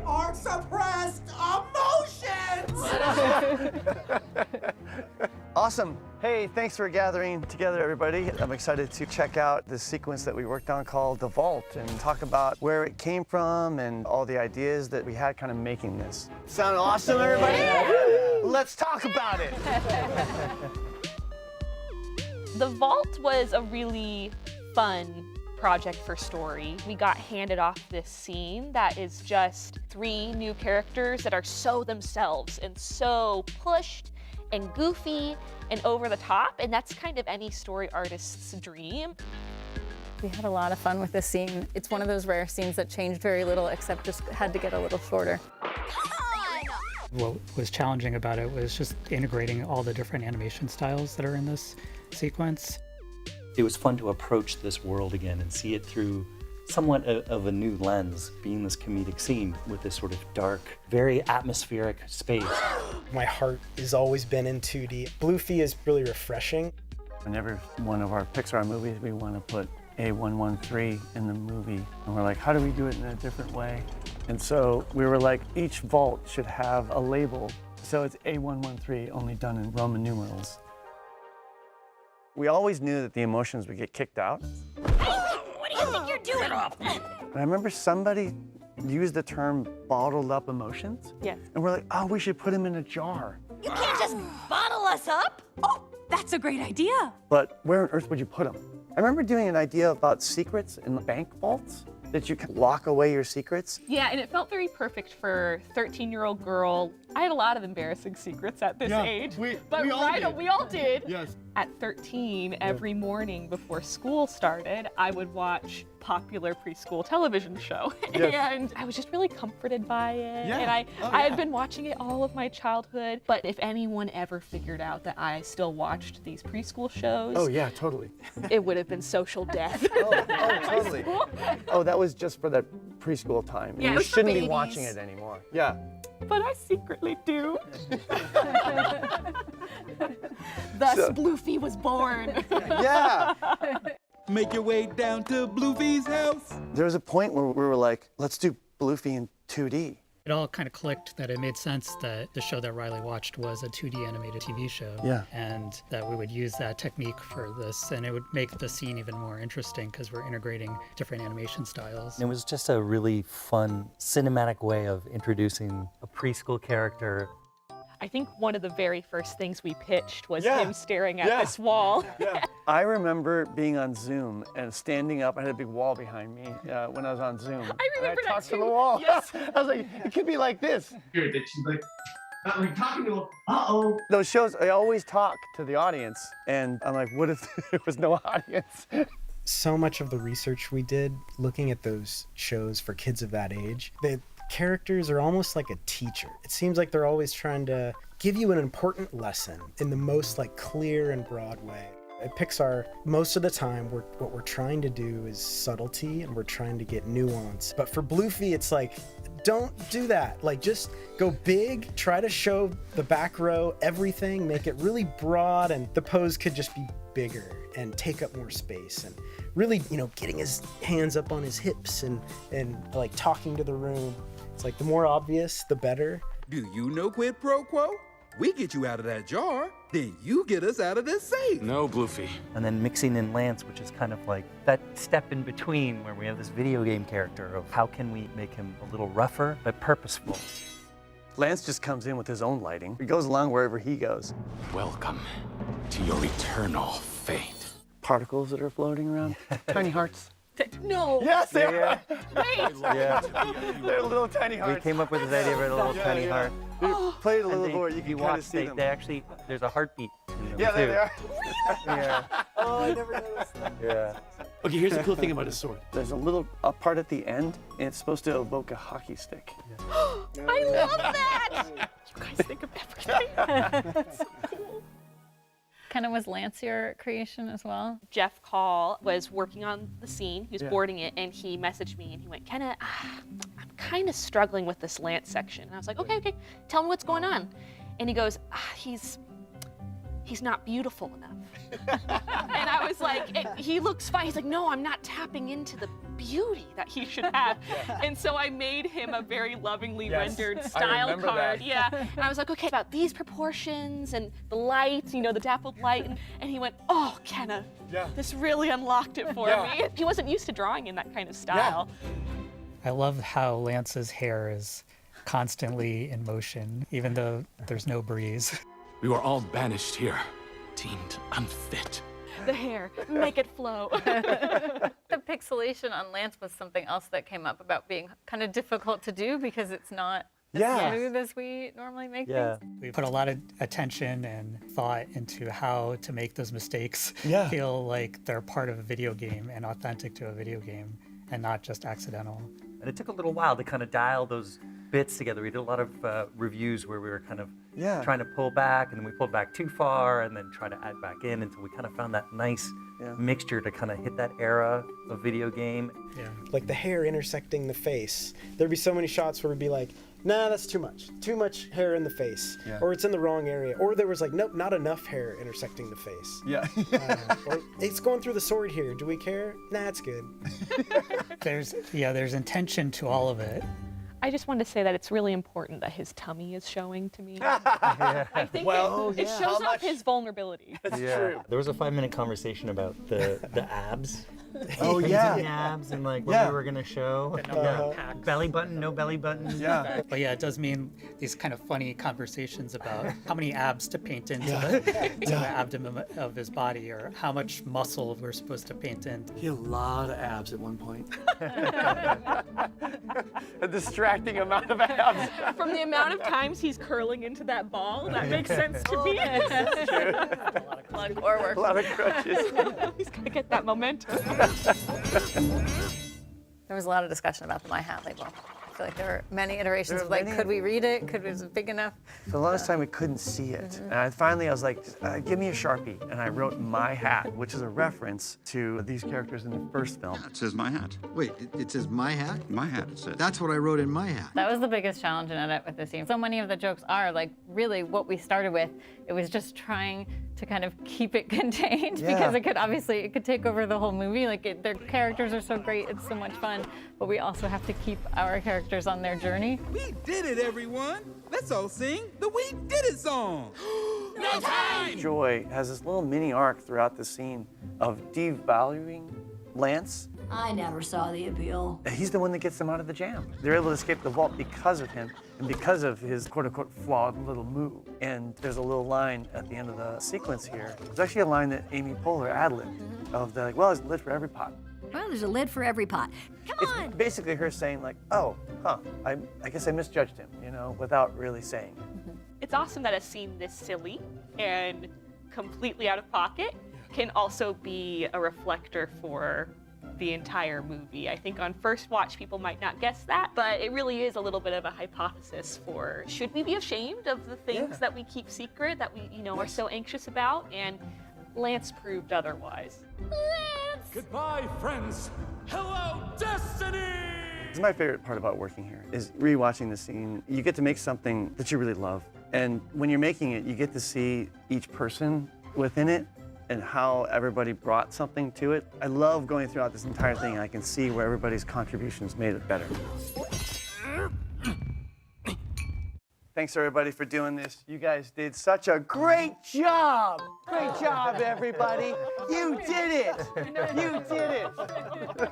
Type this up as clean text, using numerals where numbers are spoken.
are suppressed emotions! Awesome. Hey, thanks for gathering together, everybody. I'm excited to check out this sequence that we worked on called The Vault and talk about where it came from and all the ideas that we had kind of making this. Sound awesome, everybody? Yeah. Let's talk about it. The Vault was a really fun project for story. We got handed off this scene that is just 3 new characters that are so themselves and so pushed and goofy and over the top, and that's kind of any story artist's dream. We had a lot of fun with this scene. It's one of those rare scenes that changed very little, except just had to get a little shorter. What was challenging about it was just integrating all the different animation styles that are in this sequence. It was fun to approach this world again and see it through somewhat of a new lens, being this comedic scene with this sort of dark, very atmospheric space. My heart has always been in 2D. Bluey is really refreshing. Whenever one of our Pixar movies, we want to put A113 in the movie. And we're like, how do we do it in a different way? And so we were like, each vault should have a label. So it's A113, only done in Roman numerals. We always knew that the emotions would get kicked out. What do you think you're doing? And I remember somebody used the term bottled up emotions. Yes. And we're like, oh, we should put them in a jar. You can't just bottle us up? Oh, that's a great idea. But where on earth would you put them? I remember doing an idea about secrets in bank vaults, that you can lock away your secrets. Yeah, and it felt very perfect for 13-year-old girl. I had a lot of embarrassing secrets at this age. We all did. Yes. At 13, every morning before school started, I would watch popular preschool television show. Yes. And I was just really comforted by it. Yeah. And I had been watching it all of my childhood. But if anyone ever figured out that I still watched these preschool shows, Oh yeah, totally. it would have been social death. Totally. Oh, that was just for the preschool time. Yeah, it You was for shouldn't be babies. watching it anymore. Yeah. But I secretly do. Thus, Bluey was born. Yeah. Make your way down to Bluey's house. There was a point where we were like, let's do Bluey in 2D. It all kind of clicked that it made sense that the show that Riley watched was a 2D animated TV show. Yeah. And that we would use that technique for this, and it would make the scene even more interesting because we're integrating different animation styles. It was just a really fun, cinematic way of introducing a preschool character. I think one of the very first things we pitched was Yeah. him staring at Yeah. this wall. Yeah. I remember being on Zoom and standing up. I had a big wall behind me when I was on Zoom. I remember and that talked too. to the wall. Yes. I was like, it could be like this. Here, that she's like talking to him. Uh-oh. Those shows, I always talk to the audience, and I'm like, what if there was no audience? So much of the research we did looking at those shows for kids of that age, the characters are almost like a teacher. It seems like they're always trying to give you an important lesson in the most clear and broad way. At Pixar, most of the time, what we're trying to do is subtlety and we're trying to get nuance. But for Bluey, it's like, don't do that. Just go big, try to show the back row everything, make it really broad, and the pose could just be bigger and take up more space. And really, getting his hands up on his hips and talking to the room. It's like the more obvious, the better. Do you know quid pro quo? We get you out of that jar, then you get us out of this safe. No, Bluey. And then mixing in Lance, which is kind of like that step in between where we have this video game character of how can we make him a little rougher but purposeful. Lance just comes in with his own lighting. He goes along wherever he goes. Welcome to your eternal fate. Particles that are floating around, tiny hearts. No. Yes, they are. Wait. Yeah. They're little tiny We hearts. came up with this idea of a little tiny heart. Play it a And little more. You can kind watch, of see them. they actually, there's a heartbeat in them Yeah, too. there they are. Yeah. Oh, I never noticed that. Yeah. Okay, here's the cool thing about his sword. There's a little part at the end, and it's supposed to evoke a hockey stick. I love that. You guys think of everything. That's so cool. Kind of was Lance your creation as well? Jeff Call was working on the scene. He was boarding it, and he messaged me, and he went, Kenna, I'm kind of struggling with this Lance section. And I was like, okay, tell me what's going on. And he goes, he's not beautiful enough. And I was like, he looks fine. He's like, no, I'm not tapping into the beauty that he should have. And so I made him a very lovingly rendered style card. Yeah. And I was like, okay, about these proportions and the lights, you know, the dappled light. And he went, oh, Kenna, this really unlocked it for me. He wasn't used to drawing in that kind of style. I love how Lance's hair is constantly in motion, even though there's no breeze. We were all banished here, deemed unfit. The hair, make it flow. The pixelation on Lance was something else that came up about being kind of difficult to do because it's not as smooth as we normally make things. We put a lot of attention and thought into how to make those mistakes feel like they're part of a video game and authentic to a video game and not just accidental. And it took a little while to kind of dial those bits together. We did a lot of reviews where we were kind of trying to pull back, and then we pulled back too far, and then try to add back in until we kind of found that nice mixture to kind of hit that era of video game. Like the hair intersecting the face. There'd be so many shots where we'd be like, nah, that's too much hair in the face, or it's in the wrong area, or there was like, nope, not enough hair intersecting the face. Or it's going through the sword here, do we care? Nah, it's good. There's intention to all of it. I just wanted to say that it's really important that his tummy is showing to me. I think it shows off his vulnerability. That's true. There was a 5-minute conversation about the abs. Oh yeah. The abs and like what we were gonna show. Belly button, no belly button. But it does mean these kind of funny conversations about how many abs to paint into the abdomen of his body, or how much muscle we're supposed to paint in. He had a lot of abs at one point. A distracting amount of abs. From the amount of times he's curling into that ball, that makes sense to me. That's true. A lot of blood core work. A lot of crutches. He's gonna get that momentum. There was a lot of discussion about the My Hat label. I feel like there were many iterations of like, could we read it? Was it big enough? For the longest time, we couldn't see it. And finally, I was like, give me a Sharpie. And I wrote My Hat, which is a reference to these characters in the first film. It says My Hat. Wait, it says My Hat? My Hat, it says. That's what I wrote in My Hat. That was the biggest challenge in edit with this scene. So many of the jokes are like really what we started with. It was just trying to kind of keep it contained because it could take over the whole movie. Like their characters are so great, it's so much fun, but we also have to keep our characters on their journey. We did it, everyone. Let's all sing the We Did It song. No time! Joy has this little mini arc throughout the scene of devaluing Lance. I never saw the appeal. He's the one that gets them out of the jam. They're able to escape the vault because of him and because of his quote-unquote flawed little move. And there's a little line at the end of the sequence here. There's actually a line that Amy Poehler ad-libbed of the, well, there's a lid for every pot. Well, there's a lid for every pot. Come on! It's basically her saying like, oh, I guess I misjudged him, without really saying it. It's awesome that a scene this silly and completely out of pocket can also be a reflector for the entire movie. I think on first watch, people might not guess that, but it really is a little bit of a hypothesis for, should we be ashamed of the things that we keep secret, that we, are so anxious about? And Lance proved otherwise. Lance! Goodbye, friends. Hello, Destiny! It's my favorite part about working here is rewatching the scene. You get to make something that you really love. And when you're making it, you get to see each person within it and how everybody brought something to it. I love going throughout this entire thing and I can see where everybody's contributions made it better. Thanks everybody for doing this. You guys did such a great job. Great job, everybody. You did it. You did it.